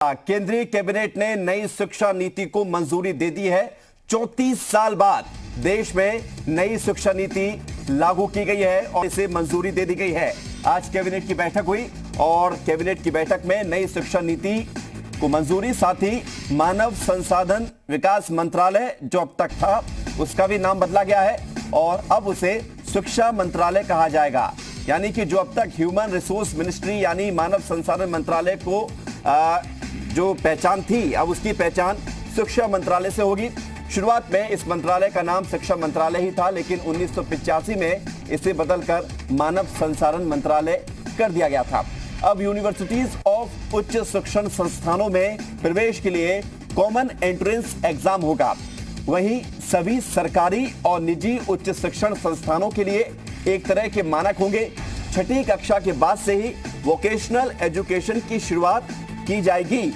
केंद्रीय कैबिनेट ने नई शिक्षा नीति को मंजूरी दे दी है। 34 साल बाद देश में नई शिक्षा नीति लागू की गई है और इसे मंजूरी दे दी गई है। आज कैबिनेट की बैठक हुई और कैबिनेट की बैठक में नई शिक्षा नीति को मंजूरी, साथ ही मानव संसाधन विकास मंत्रालय जो अब तक था उसका भी नाम बदला गया है और अब उसे शिक्षा मंत्रालय कहा जाएगा। यानी कि जो अब तक ह्यूमन रिसोर्स मिनिस्ट्री यानी मानव संसाधन मंत्रालय को जो पहचान थी, अब उसकी पहचान शिक्षा मंत्रालय से होगी। शुरुआत में इस मंत्रालय का नाम शिक्षा मंत्रालय ही था, लेकिन 1985 में इसे बदलकर मानव संसाधन मंत्रालय कर दिया गया था। अब यूनिवर्सिटीज ऑफ उच्च शिक्षण संस्थानों में प्रवेश के लिए कॉमन एंट्रेंस एग्जाम होगा। वहीं सभी सरकारी और निजी उच्च शिक्षण संस्थानों के लिए एक तरह के मानक होंगे। छठी कक्षा के बाद से ही वोकेशनल एजुकेशन की शुरुआत की जाएगी।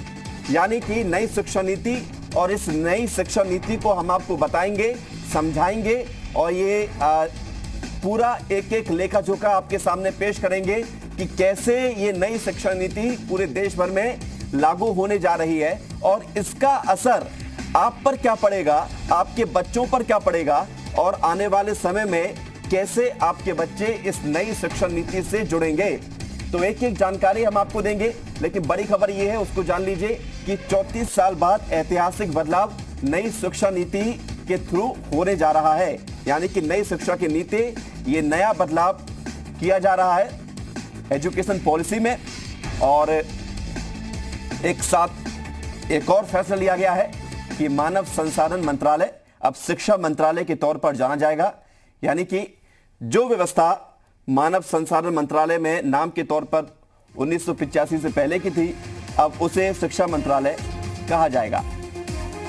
यानी कि नई शिक्षा नीति, और इस नई शिक्षा नीति को हम आपको बताएंगे, समझाएंगे और ये पूरा एक एक लेखा जोखा आपके सामने पेश करेंगे कि कैसे ये नई शिक्षा नीति पूरे देश भर में लागू होने जा रही है और इसका असर आप पर क्या पड़ेगा, आपके बच्चों पर क्या पड़ेगा और आने वाले समय में कैसे आपके बच्चे इस नई शिक्षा नीति से जुड़ेंगे। तो एक एक जानकारी हम आपको देंगे, लेकिन बड़ी खबर यह है, उसको जान लीजिए कि 34 साल बाद ऐतिहासिक बदलाव नई शिक्षा नीति के थ्रू होने जा रहा है। यानी कि नई शिक्षा की नीति, ये नया बदलाव किया जा रहा है एजुकेशन पॉलिसी में। और एक साथ एक और फैसला लिया गया है कि मानव संसाधन मंत्रालय अब शिक्षा मंत्रालय के तौर पर जाना जाएगा। यानी कि जो व्यवस्था मानव संसाधन मंत्रालय में नाम के तौर पर 1985 से पहले की थी, अब उसे शिक्षा मंत्रालय कहा जाएगा।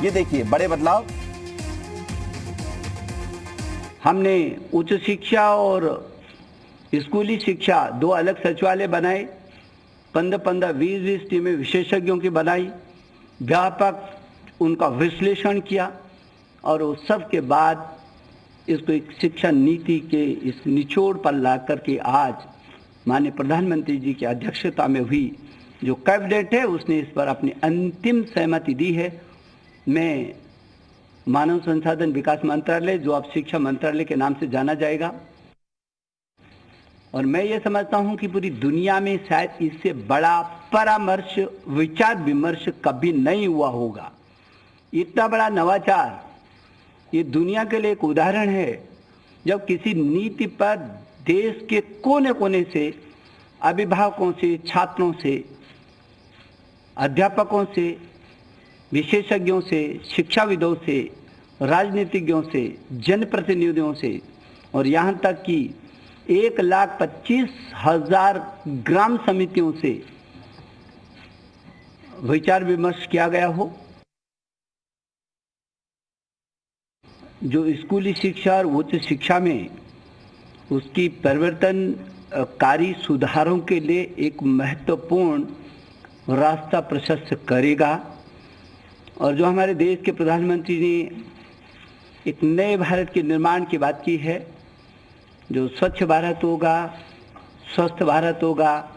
ये देखिए बड़े बदलाव। हमने उच्च शिक्षा और स्कूली शिक्षा दो अलग सचिवालय बनाए, 15-15, 20-20 टीमें विशेषज्ञों की बनाई, व्यापक उनका विश्लेषण किया और उस सब के बाद इसको एक शिक्षा नीति के इस निचोड़ पर ला करके आज माननीय प्रधानमंत्री जी की अध्यक्षता में हुई जो कैबिनेट है उसने इस पर अपनी अंतिम सहमति दी है। मैं मानव संसाधन विकास मंत्रालय, जो अब शिक्षा मंत्रालय के नाम से जाना जाएगा, और मैं ये समझता हूँ कि पूरी दुनिया में शायद इससे बड़ा परामर्श, विचार विमर्श कभी नहीं हुआ होगा। इतना बड़ा नवाचार ये दुनिया के लिए एक उदाहरण है, जब किसी नीति पर देश के कोने कोने से, अभिभावकों से, छात्रों से, अध्यापकों से, विशेषज्ञों से, शिक्षाविदों से, राजनीतिज्ञों से, जनप्रतिनिधियों से और यहाँ तक कि 1,25,000 ग्राम समितियों से विचार विमर्श किया गया हो। जो स्कूली शिक्षा और उच्च शिक्षा में उसकी परिवर्तनकारी सुधारों के लिए एक महत्वपूर्ण रास्ता प्रशस्त करेगा। और जो हमारे देश के प्रधानमंत्री ने एक नए भारत के निर्माण की बात की है, जो स्वच्छ भारत होगा, स्वस्थ भारत होगा,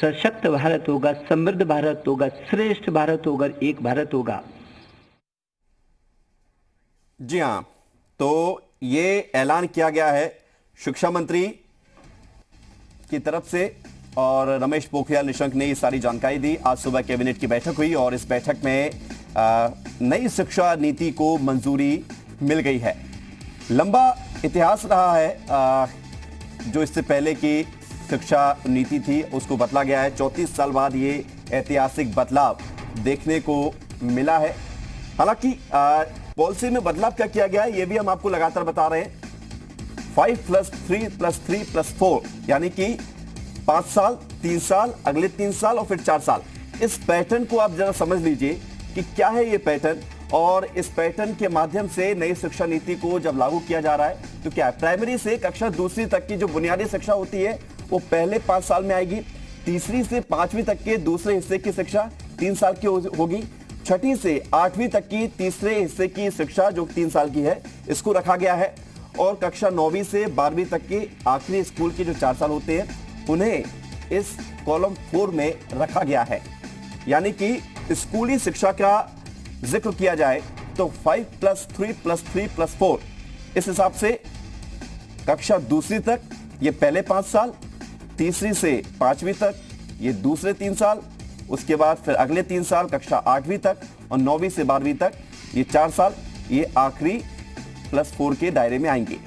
सशक्त भारत होगा, समृद्ध भारत होगा, श्रेष्ठ भारत होगा, एक भारत होगा। जी हाँ, तो ये ऐलान किया गया है शिक्षा मंत्री की तरफ से और रमेश पोखरियाल निशंक ने ये सारी जानकारी दी। आज सुबह कैबिनेट की बैठक हुई और इस बैठक में नई शिक्षा नीति को मंजूरी मिल गई है। लंबा इतिहास रहा है जो इससे पहले की शिक्षा नीति थी उसको बदला गया है। 34 साल बाद ये ऐतिहासिक बदलाव देखने को मिला है। हालांकि पॉलिसी में बदलाव क्या किया गया है ये भी हम आपको लगातार बता रहे हैं। 5+3+3+4 यानी कि 5 साल, 3 साल, अगले 3 साल और फिर 4 साल। इस पैटर्न को आप जरा समझ लीजिए कि क्या है ये पैटर्न, और इस पैटर्न के माध्यम से नई शिक्षा नीति को जब लागू किया जा रहा है तो क्या है, प्राइमरी से कक्षा दूसरी तक की जो बुनियादी शिक्षा होती है वो पहले 5 साल में आएगी। तीसरी से 5वीं तक के दूसरे हिस्से की शिक्षा 3 साल की होगी। छठी से 8वीं तक की तीसरे हिस्से की शिक्षा जो 3 साल की है इसको रखा गया है। और कक्षा 9वीं से 12वीं तक के आखिरी स्कूल के जो 4 साल होते हैं उन्हें इस कॉलम 4 में रखा गया है। यानी कि स्कूली शिक्षा का जिक्र किया जाए तो 5+3+3+4 इस हिसाब से कक्षा दूसरी तक ये पहले 5 साल, तीसरी से 5वीं तक ये दूसरे 3 साल, उसके बाद फिर अगले 3 साल कक्षा 8वीं तक और 9वीं से 12वीं तक ये 4 साल, ये आखिरी +4 के दायरे में आएंगे।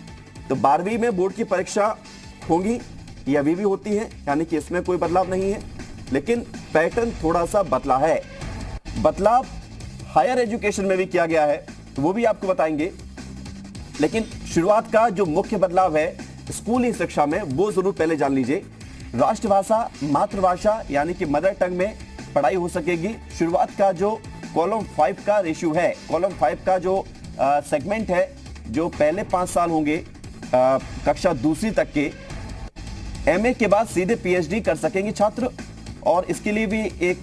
तो 12वीं में बोर्ड की परीक्षा होंगी, ये अभी भी होती है, यानी कि इसमें कोई बदलाव नहीं है, लेकिन पैटर्न थोड़ा सा बदला है। बदलाव हायर एजुकेशन में भी किया गया है, तो वो भी आपको बताएंगे। लेकिन शुरुआत का जो मुख्य बदलाव है स्कूली शिक्षा में, वो जरूर पहले जान लीजिए। राष्ट्रभाषा, मातृभाषा यानी कि मदर टंग में पढ़ाई हो सकेगी। शुरुआत का जो कॉलम 5 का रेशियो है, कॉलम 5 का जो सेगमेंट है, जो पहले 5 साल होंगे कक्षा दूसरी तक के, एमए के बाद सीधे पीएचडी कर सकेंगे छात्र। और इसके लिए भी एक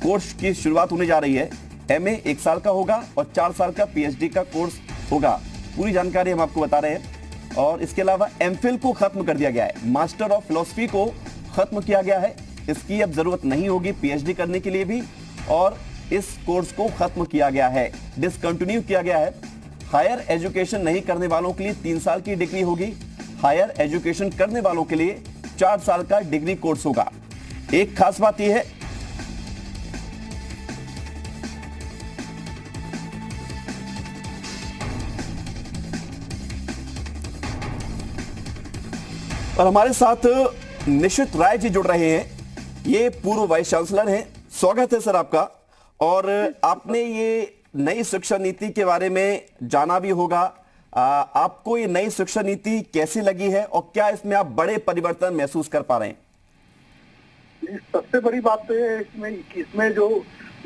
कोर्स की शुरुआत होने जा रही है। एमए 1 साल का होगा और 4 साल का पीएचडी का कोर्स होगा। पूरी जानकारी हम आपको बता रहे हैं। और इसके अलावा एमफिल को खत्म कर दिया गया है, मास्टर ऑफ फिलॉसफी को खत्म किया गया है। इसकी अब जरूरत नहीं होगी पीएचडी करने के लिए भी, और इस कोर्स को खत्म किया गया है, डिसकंटिन्यू किया गया है। हायर एजुकेशन नहीं करने वालों के लिए 3 साल की डिग्री होगी, हायर एजुकेशन करने वालों के लिए 4 साल का डिग्री कोर्स होगा। एक खास बात यह है और हमारे साथ निशित राय जी जुड़ रहे हैं, ये पूर्व वाइस चांसलर हैं। स्वागत है सर आपका। और आपने ये नई शिक्षा नीति के बारे में जाना भी होगा। आपको ये नई शिक्षा नीति कैसी लगी है और क्या इसमें आप बड़े परिवर्तन महसूस कर पा रहे हैं? सबसे बड़ी बात तो है इसमें जो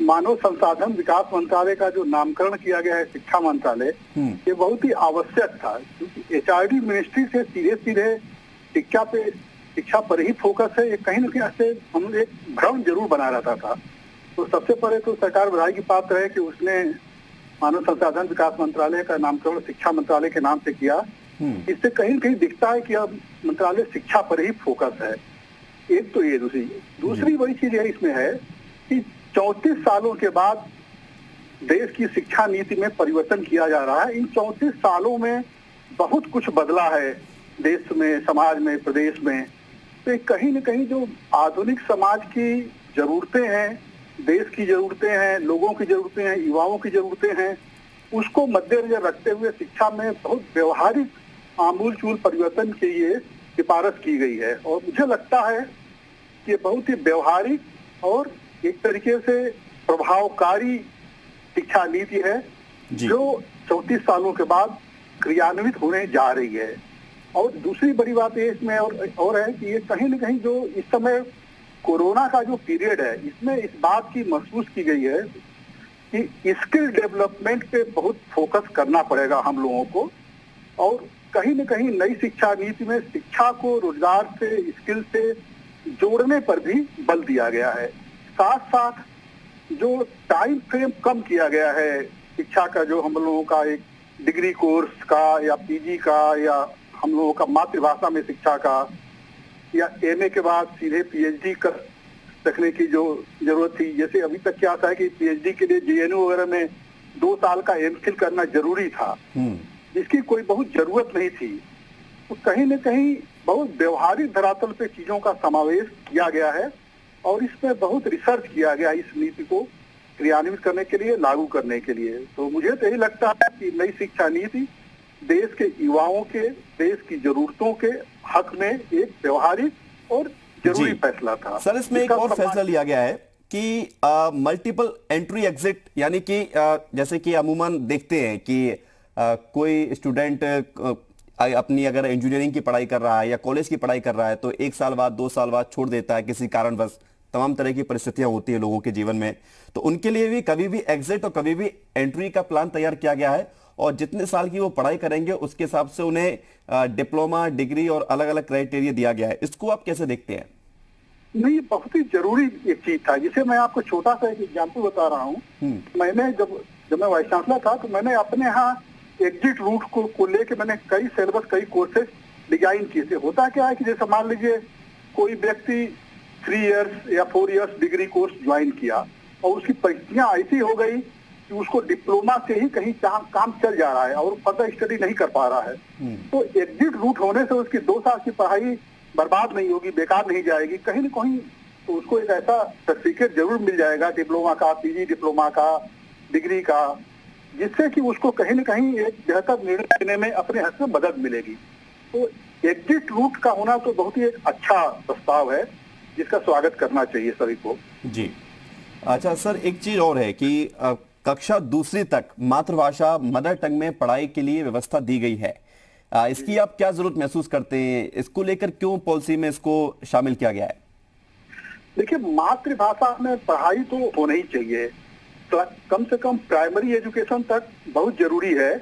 मानव संसाधन विकास मंत्रालय का जो नामकरण किया गया है शिक्षा मंत्रालय, ये बहुत ही आवश्यक था, क्योंकि एचआरडी मिनिस्ट्री से सीधे सीधे शिक्षा पर ही फोकस है। ये कहीं न कहीं ऐसे हम एक भ्रम जरूर बना रहता था। तो सबसे पहले तो सरकार बधाई की पात्र है कि उसने मानव संसाधन विकास मंत्रालय का नामकरण शिक्षा मंत्रालय के नाम से किया। इससे कहीं न कहीं दिखता है कि अब मंत्रालय शिक्षा पर ही फोकस है। एक तो ये दूसरी बड़ी चीज यह इसमें है कि 34 सालों के बाद देश की शिक्षा नीति में परिवर्तन किया जा रहा है। इन 34 सालों में बहुत कुछ बदला है देश में, समाज में, प्रदेश में। तो कहीं न कहीं जो आधुनिक समाज की जरूरतें हैं, देश की जरूरतें हैं, लोगों की जरूरतें हैं, युवाओं की जरूरतें हैं, उसको मद्देनजर रखते हुए शिक्षा में बहुत व्यवहारिक आमूल-चूल परिवर्तन के लिए सिफारिश की गई है। और मुझे लगता है कि बहुत ही व्यवहारिक और एक तरीके से प्रभावकारी शिक्षा नीति है, जो 34 सालों के बाद क्रियान्वित होने जा रही है। और दूसरी बड़ी बात ये इसमें और है कि ये कहीं न कहीं जो इस समय कोरोना का जो पीरियड है, इसमें इस बात की महसूस की गई है कि स्किल डेवलपमेंट पे बहुत फोकस करना पड़ेगा हम लोगों को। और कहीं न कहीं नई शिक्षा नीति में शिक्षा को रोजगार से, स्किल से जोड़ने पर भी बल दिया गया है। साथ साथ जो टाइम फ्रेम कम किया गया है शिक्षा का, जो हम लोगों का एक डिग्री कोर्स का या पीजी का या हम लोगों का मातृभाषा में शिक्षा का या एमए के बाद सीधे पीएचडी कर रखने की जो जरूरत थी। जैसे अभी तक क्या था कि पीएचडी के लिए जेएनयू वगैरह में 2 साल का एमफिल करना जरूरी था, जिसकी कोई बहुत जरूरत नहीं थी। तो कहीं न कहीं बहुत व्यवहारिक धरातल पे चीजों का समावेश किया गया है और इसमें बहुत रिसर्च किया गया इस नीति को क्रियान्वित करने के लिए, लागू करने के लिए। तो मुझे तो यही लगता है कि नई शिक्षा नीति देश के युवाओं के, देश की जरूरतों के हक में एक व्यवहारिक और जरूरी फैसला था। सर, इसमें एक और फैसला लिया गया है कि मल्टीपल एंट्री एग्जिट, यानी कि जैसे कि अमूमन देखते हैं कि कोई स्टूडेंट अपनी अगर इंजीनियरिंग की पढ़ाई कर रहा है या कॉलेज की पढ़ाई कर रहा है तो 1 साल बाद, 2 साल बाद छोड़ देता है किसी कारणवश। तमाम तरह की परिस्थितियां होती है लोगों के जीवन में, तो उनके लिए भी कभी भी एग्जिट और कभी भी एंट्री का प्लान तैयार किया गया है। और जितने साल की वो पढ़ाई करेंगे उसके हिसाब से उन्हें डिप्लोमा, डिग्री और अलग अलग क्राइटेरिया दिया गया है। इसको आप कैसे देखते हैं? नहीं, बहुत ही जरूरी एक चीज था, जिसे मैं आपको छोटा सा एक एग्जाम्पल बता रहा हूँ। मैंने जब मैं वाइस चांसलर था तो मैंने अपने यहाँ एग्जिट रूट को लेके मैंने कई सिलेबस, कई कोर्सेज डिजाइन किए थे। होता क्या है कि जैसे मान लीजिए कोई व्यक्ति 3 इयर्स या 4 इयर्स डिग्री कोर्स ज्वाइन किया और उसकी परिस्थितियां ऐसी हो गई कि उसको डिप्लोमा से ही कहीं काम चल जा रहा है और फर्दर स्टडी नहीं कर पा रहा है। तो एग्जिट रूट होने से उसकी 2 साल की पढ़ाई बर्बाद नहीं होगी, बेकार नहीं जाएगी, कहीं न कहीं तो उसको एक ऐसा सर्टिफिकेट जरूर मिल जाएगा डिप्लोमा का, पीजी डिप्लोमा का, डिग्री का, जिससे कि उसको कहीं न कहीं एक बेहतर निर्णय लेने में अपने हद से मदद मिलेगी। तो एग्जिट रूट का होना तो बहुत ही एक अच्छा प्रस्ताव है जिसका स्वागत करना चाहिए सभी को। जी अच्छा सर, एक चीज और है कि कक्षा दूसरी तक मातृभाषा मदर टंग में पढ़ाई के लिए व्यवस्था दी गई है। इसकी आप क्या जरूरत महसूस करते हैं? इसको लेकर क्यों पॉलिसी में इसको शामिल किया गया है? देखिए, मातृभाषा में पढ़ाई तो होना ही चाहिए, तो कम से कम प्राइमरी एजुकेशन तक बहुत जरूरी है,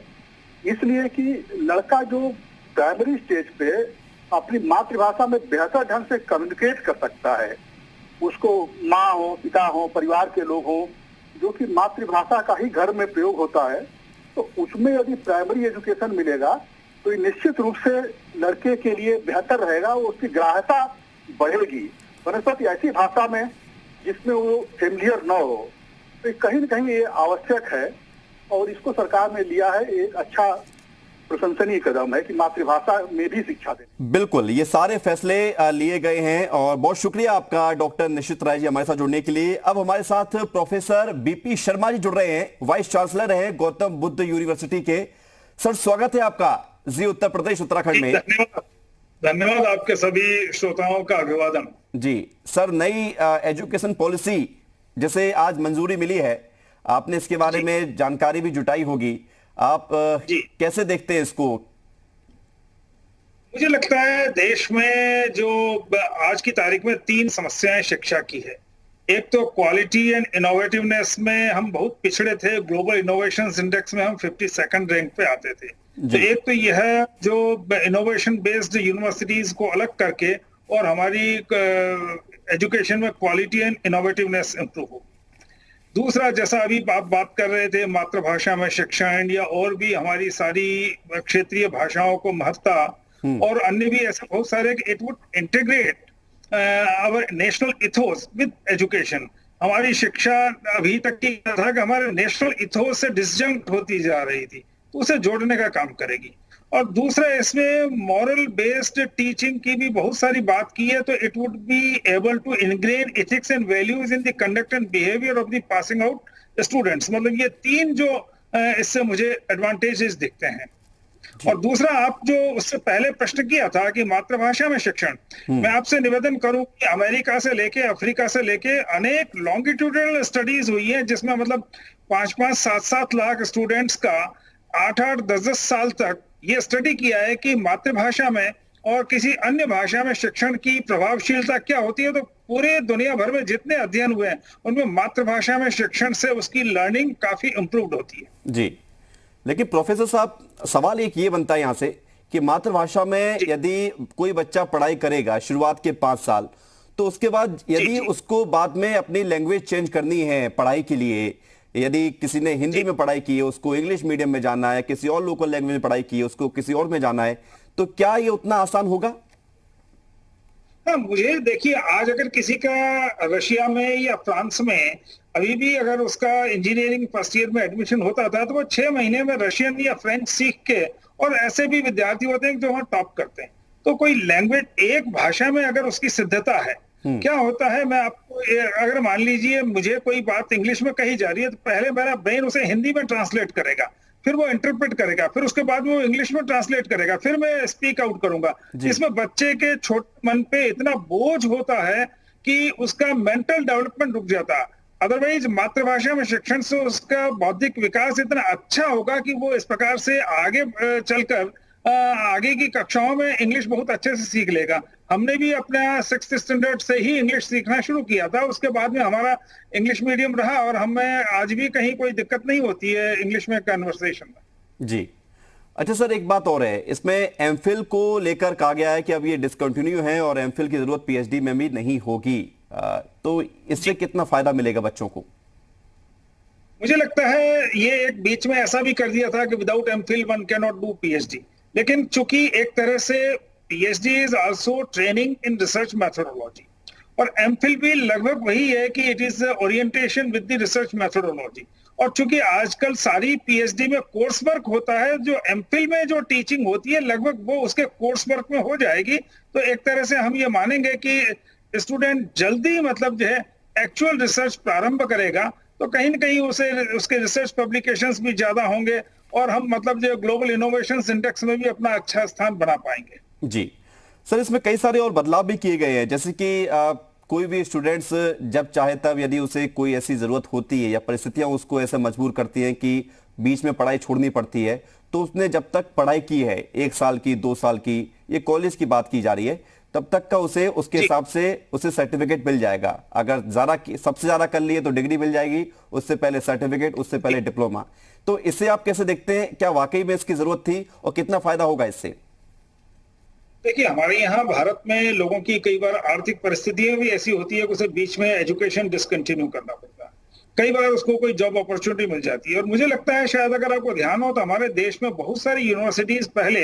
इसलिए कि लड़का जो प्राइमरी स्टेज पे अपनी मातृभाषा में बेहतर ढंग से कम्युनिकेट कर सकता है, उसको माँ हो, पिता हो, परिवार के लोग हो, जो कि मातृभाषा का ही घर में प्रयोग होता है, तो उसमें यदि प्राइमरी एजुकेशन मिलेगा तो ये निश्चित रूप से लड़के के लिए बेहतर रहेगा, उसकी ग्राह्यता बढ़ेगी। वनस्पति ऐसी भाषा में जिसमें वो फेमिलियर न हो, तो कहीं न कहीं ये आवश्यक है और इसको सरकार ने लिया है, एक अच्छा प्रशंसनीय कदम है कि मातृभाषा में भी शिक्षा दें। बिल्कुल, ये सारे फैसले लिए गए हैं और बहुत शुक्रिया आपका डॉक्टर निशित राय जी हमारे साथ जुड़ने के लिए। अब हमारे साथ प्रोफेसर बीपी शर्मा जी जुड़ रहे हैं, वाइस चांसलर हैं गौतम बुद्ध यूनिवर्सिटी के। सर स्वागत है आपका जी उत्तर प्रदेश उत्तराखंड में। धन्यवाद, आपके सभी श्रोताओं का अभिवादन। जी सर, नई एजुकेशन पॉलिसी जिसे आज मंजूरी मिली है, आपने इसके बारे में जानकारी भी जुटाई होगी, आप कैसे देखते हैं इसको? मुझे लगता है देश में जो आज की तारीख में 3 समस्याएं शिक्षा की है। एक तो क्वालिटी एंड इनोवेटिवनेस में हम बहुत पिछड़े थे, ग्लोबल इनोवेशन इंडेक्स में हम 52nd रैंक पे आते थे। तो एक तो यह जो इनोवेशन बेस्ड यूनिवर्सिटीज को अलग करके और हमारी एजुकेशन में क्वालिटी एंड इनोवेटिवनेस इंप्रूव हो। दूसरा, जैसा अभी आप बात कर रहे थे मातृभाषा में शिक्षण या और भी हमारी सारी क्षेत्रीय भाषाओं को महत्ता और अन्य भी ऐसे बहुत सारे, it would integrate our national ethos with education. हमारी शिक्षा अभी तक की था कि हमारे नेशनल इथोस से डिसजंक्ट होती जा रही थी, तो उसे जोड़ने का काम करेगी। और दूसरा, इसमें मॉरल बेस्ड टीचिंग की भी बहुत सारी बात की है, तो it would be able to ingrain ethics and values in the conduct and behaviour of the passing out students. मतलब ये 3 जो इससे मुझे एडवांटेजेस दिखते हैं। और दूसरा, आप जो उससे पहले प्रश्न किया था कि मातृभाषा में शिक्षण, मैं आपसे निवेदन करूं कि अमेरिका से लेके अफ्रीका से लेके अनेक लॉन्गिट्यूडनल स्टडीज हुई है, जिसमें मतलब 5-5, 7-7 लाख स्टूडेंट्स का 8-8, 10-10 साल तक ये स्टडी किया है कि मातृभाषा में और किसी अन्य भाषा में शिक्षण की प्रभावशीलता क्या होती है। तो पूरे दुनिया भर में जितने अध्ययन हुए हैं उनमें मातृभाषा में शिक्षण से उसकी लर्निंग काफी इंप्रूव्ड होती है। जी, लेकिन प्रोफेसर साहब, सवाल एक ये बनता है यहां से कि मातृभाषा में यदि कोई बच्चा पढ़ाई करेगा शुरुआत के 5 साल, तो उसके बाद यदि उसको बाद में अपनी लैंग्वेज चेंज करनी है पढ़ाई के लिए, यदि किसी ने हिंदी में पढ़ाई की है उसको इंग्लिश मीडियम में जाना है, किसी और लोकल लैंग्वेज में पढ़ाई की है उसको किसी और में जाना है, तो क्या ये उतना आसान होगा? हाँ, मुझे देखिए, आज अगर किसी का रशिया में या फ्रांस में अभी भी अगर उसका इंजीनियरिंग फर्स्ट ईयर में एडमिशन होता था, तो वो 6 महीने में रशियन या फ्रेंच सीख के, और ऐसे भी विद्यार्थी होते हैं जो वहाँ टॉप करते हैं। तो कोई लैंग्वेज, एक भाषा में अगर उसकी सिद्धता है, क्या होता है, मैं आपको अगर मान लीजिए मुझे कोई बात इंग्लिश में कही जा रही है, तो पहले मेरा ब्रेन उसे हिंदी में ट्रांसलेट करेगा, फिर वो इंटरप्रेट करेगा, फिर उसके बाद वो इंग्लिश में ट्रांसलेट करेगा, फिर मैं स्पीक आउट करूंगा। इसमें बच्चे के छोटे मन पे इतना बोझ होता है कि उसका मेंटल डेवलपमेंट रुक जाता है। अदरवाइज मातृभाषा में शिक्षण से उसका बौद्धिक विकास इतना अच्छा होगा कि वो इस प्रकार से आगे चलकर आगे की कक्षाओं में इंग्लिश बहुत अच्छे से सीख लेगा। हमने भी अपने 6th स्टैंडर्ड से ही इंग्लिश सीखना शुरू किया था, उसके बाद में हमारा इंग्लिश मीडियम रहा और हमें आज भी कहीं कोई दिक्कत नहीं होती है इंग्लिश में कन्वर्सेशन में। जी अच्छा सर, एक बात और है, इसमें एमफिल को लेकर कहा गया है कि अब ये डिसकंटिन्यू है और एमफिल की जरूरत पीएचडी में भी नहीं होगी, तो इससे कितना फायदा मिलेगा बच्चों को? मुझे लगता है ये एक बीच में ऐसा भी कर दिया था कि without MPhil one can not do PhD, लेकिन चूंकि एक तरह से PhD is also training in research methodology, और एमफिल भी लगभग वही है कि it is orientation with the research methodology. और चूंकि आजकल सारी पीएचडी में कोर्स वर्क होता है, जो एमफिल में जो टीचिंग होती है लगभग वो उसके कोर्स वर्क में हो जाएगी। तो एक तरह से हम ये मानेंगे कि स्टूडेंट जल्दी मतलब जो है एक्चुअल रिसर्च प्रारंभ करेगा, तो कहीं ना कहीं उसे उसके रिसर्च पब्लिकेशंस भी ज्यादा होंगे और हम मतलब जो ग्लोबल इनोवेशन इंडेक्स में भी अपना अच्छा स्थान बना पाएंगे। जी सर, इसमें कई सारे और बदलाव भी किए गए हैं, जैसे कि कोई भी स्टूडेंट्स जब चाहे तब यदि उसे कोई ऐसी जरूरत होती है या परिस्थितियां उसको ऐसे मजबूर करती हैं कि बीच में पढ़ाई छोड़नी पड़ती है, तो उसने जब तक पढ़ाई की है 1 साल की 2 साल की, ये कॉलेज की बात की जा रही है, तब तक का उसे उसके हिसाब से उसे सर्टिफिकेट मिल जाएगा। अगर सबसे ज्यादा कर लिए तो डिग्री मिल जाएगी, उससे पहले सर्टिफिकेट, उससे पहले डिप्लोमा। तो इसे आप कैसे देखते हैं, क्या वाकई में इसकी जरूरत थी और कितना फायदा होगा इससे? देखिए, हमारे यहाँ भारत में लोगों की कई बार आर्थिक परिस्थितियां भी ऐसी होती है कि उसे बीच में एजुकेशन डिसकंटिन्यू करना पड़ता है, कई बार उसको कोई जॉब अपॉर्चुनिटी मिल जाती है। और मुझे लगता है शायद अगर आपको ध्यान हो तो हमारे देश में बहुत सारी यूनिवर्सिटीज पहले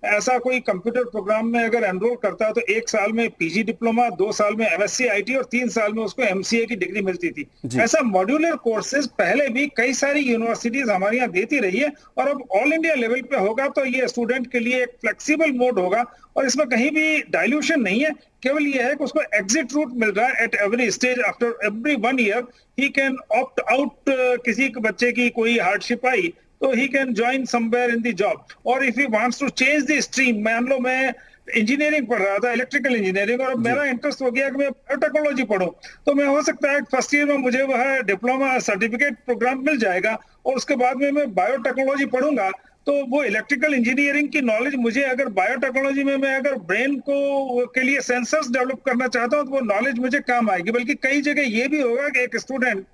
ऐसा कोई कंप्यूटर प्रोग्राम में अगर एनरोल करता है तो 1 साल में पीजी डिप्लोमा, 2 साल में एमएससी आईटी और 3 साल में उसको एमसीए की डिग्री मिलती थी। ऐसा मॉड्यूलर कोर्सेज पहले भी कई सारी यूनिवर्सिटीज हमारे यहाँ देती रही है और अब ऑल इंडिया लेवल पे होगा तो ये स्टूडेंट के लिए एक फ्लेक्सिबल मोड होगा और इसमें कहीं भी डाइल्यूशन नहीं है। केवल ये है कि उसको एग्जिट रूट मिल रहा है at every stage. After every 1 year he can opt out. किसी बच्चे की कोई हार्डशिप आई तो he can join somewhere in the job, और if he wants to change the stream, मान लो मैं इंजीनियरिंग पढ़ रहा था, इलेक्ट्रिकल इंजीनियरिंग, और मेरा इंटरेस्ट हो गया कि मैं बायोटेक्नोलॉजी पढूं, तो मैं हो सकता है फर्स्ट ईयर में मुझे वह डिप्लोमा सर्टिफिकेट प्रोग्राम मिल जाएगा और उसके बाद में मैं बायोटेक्नोलॉजी पढ़ूंगा। तो वो इलेक्ट्रिकल इंजीनियरिंग की नॉलेज मुझे अगर बायोटेक्नोलॉजी में मैं अगर ब्रेन को के लिए सेंसर्स डेवलप करना चाहता हूं तो वो नॉलेज मुझे काम आएगी। बल्कि कई जगह ये भी होगा कि एक स्टूडेंट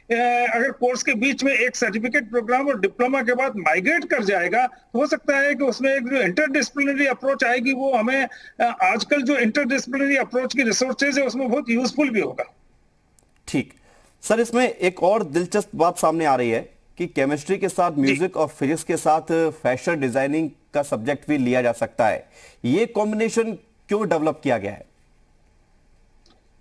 अगर कोर्स के बीच में एक सर्टिफिकेट प्रोग्राम और डिप्लोमा के बाद माइग्रेट कर जाएगा तो हो सकता है कि उसमें एक जो इंटरडिसिप्लिनरी अप्रोच आएगी वो हमें आजकल जो इंटरडिसिप्लिनरी अप्रोच की रिसोर्सेज है उसमें बहुत यूजफुल भी होगा। ठीक सर, इसमें एक और दिलचस्प बात सामने आ रही है कि केमिस्ट्री के साथ म्यूजिक और फिजिक्स के साथ फैशन डिजाइनिंग का सब्जेक्ट भी लिया जा सकता है। ये कॉम्बिनेशन क्यों डेवलप किया गया है?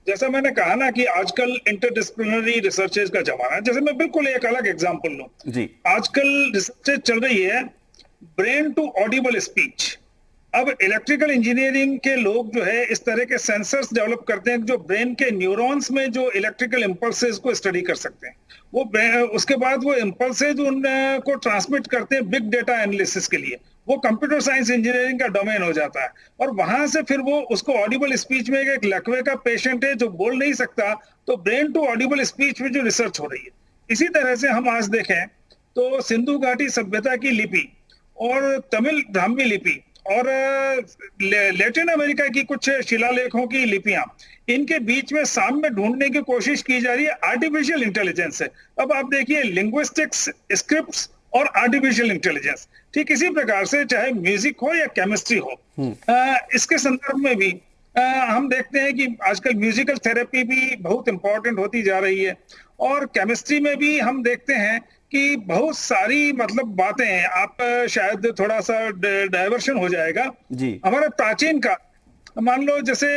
जैसा मैंने कहा ना कि आजकल इंटरडिसिप्लिनरी रिसर्चेज का जमाना है। जैसे मैं बिल्कुल एक अलग एग्जांपल लूं जी, आजकल रिसर्चेज चल रही है ब्रेन टू ऑडिबल स्पीच। अब इलेक्ट्रिकल इंजीनियरिंग के लोग जो है इस तरह के सेंसर्स डेवलप करते हैं जो ब्रेन के न्यूरॉन्स में जो इलेक्ट्रिकल इंपल्सेस को स्टडी कर सकते हैं। वो उसके बाद वो इंपल्सेस उनको ट्रांसमिट करते हैं बिग डेटा एनालिसिस के लिए। वो कंप्यूटर साइंस इंजीनियरिंग का डोमेन हो जाता है और वहां से फिर वो उसको ऑडिबल स्पीच में, एक लकवे का पेशेंट है जो बोल नहीं सकता, तो ब्रेन टू ऑडिबल स्पीच में जो रिसर्च हो रही है। इसी तरह से हम आज देखें तो सिंधु घाटी सभ्यता की लिपि और तमिल ब्राह्मी लिपि और लैटिन अमेरिका की कुछ शिलालेखों की लिपियां, इनके बीच में साम्य ढूंढने की कोशिश की जा रही है आर्टिफिशियल इंटेलिजेंस से। अब आप देखिए लिंग्विस्टिक्स, स्क्रिप्ट्स और आर्टिफिशियल इंटेलिजेंस, ठीक इसी प्रकार से चाहे म्यूजिक हो या केमिस्ट्री हो, इसके संदर्भ में भी हम देखते हैं कि आजकल म्यूजिकल थेरेपी भी बहुत इंपॉर्टेंट होती जा रही है और केमिस्ट्री में भी हम देखते हैं कि बहुत सारी मतलब बातें हैं। आप शायद थोड़ा सा डाइवर्शन हो जाएगा जी। हमारे प्राचीन का मान लो जैसे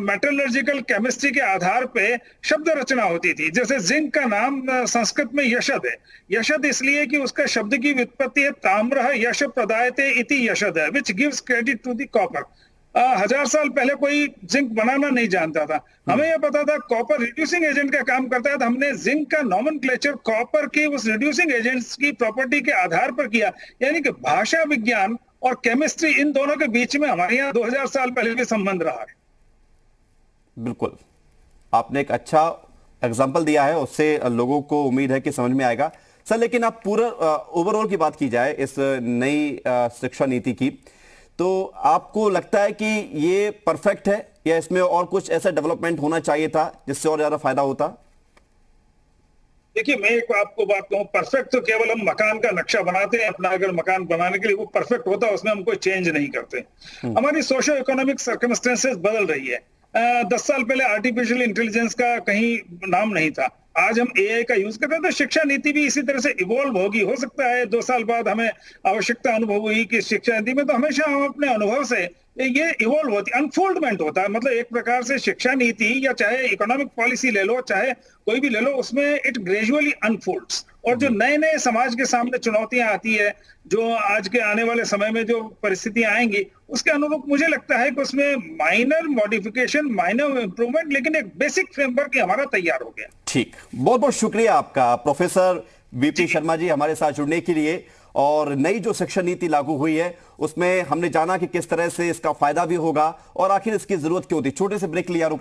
मेटलर्जिकल केमिस्ट्री के आधार पे शब्द रचना होती थी। जैसे जिंक का नाम संस्कृत में यशद है। यशद इसलिए कि उसका शब्द की व्युत्पत्ति है ताम्रः यश प्रदायते इति यशद है, which gives credit to the copper. 1000 साल पहले कोई जिंक बनाना नहीं जानता था, हमें यह पता था कॉपर रिड्यूसिंग एजेंट का काम करता है, तो हमने जिंक का नॉमेनक्लेचर कॉपर की उस रिड्यूसिंग एजेंट्स की प्रॉपर्टी के आधार पर किया। यानी कि भाषा विज्ञान और केमिस्ट्री, इन दोनों के बीच में हमारे यहाँ 2000 साल पहले भी संबंध रहा है। बिल्कुल, आपने एक अच्छा एग्जाम्पल दिया है, उससे लोगों को उम्मीद है कि समझ में आएगा। सर, लेकिन आप पूरा ओवरऑल की बात की जाए इस नई शिक्षा नीति की, तो आपको लगता है कि ये परफेक्ट है या इसमें और कुछ ऐसा डेवलपमेंट होना चाहिए था जिससे और ज्यादा फायदा होता? देखिए, मैं एक आपको बात कहूं, परफेक्ट तो केवल हम मकान का नक्शा बनाते हैं अपना, अगर मकान बनाने के लिए वो परफेक्ट होता है उसमें हम कोई चेंज नहीं करते। हमारी सोशो इकोनॉमिक सर्कमस्टेंसेस बदल रही है। 10 साल पहले आर्टिफिशियल इंटेलिजेंस का कहीं नाम नहीं था, आज हम एआई का यूज करते हैं, तो शिक्षा नीति भी इसी तरह से इवॉल्व होगी। हो सकता है 2 साल बाद हमें आवश्यकता अनुभव हुई कि शिक्षा नीति में, तो हमेशा हम अपने अनुभव से ये इवॉल्व होती, अनफोल्डमेंट होता है। मतलब एक प्रकार से शिक्षा नीति या चाहे इकोनॉमिक पॉलिसी ले लो, चाहे कोई भी ले लो, उसमें इट ग्रेजुअली अनफोल्ड्स। और जो नए नए समाज के सामने चुनौतियां आती है, जो आज के आने वाले समय में जो परिस्थितियां आएंगी, उसके अनुरूप मुझे लगता है कि उसमें माइनर मॉडिफिकेशन, माइनर इंप्रूवमेंट, लेकिन एक बेसिक फ्रेमवर्क हमारा तैयार हो गया। ठीक, बहुत बहुत शुक्रिया आपका प्रोफेसर वीपी शर्मा जी हमारे साथ जुड़ने के लिए। और नई जो शिक्षा नीति लागू हुई है उसमें हमने जाना कि किस तरह से इसका फायदा भी होगा और आखिर इसकी जरूरत क्यों थी। छोटे से ब्रेक लिया, रुक रहे हैं।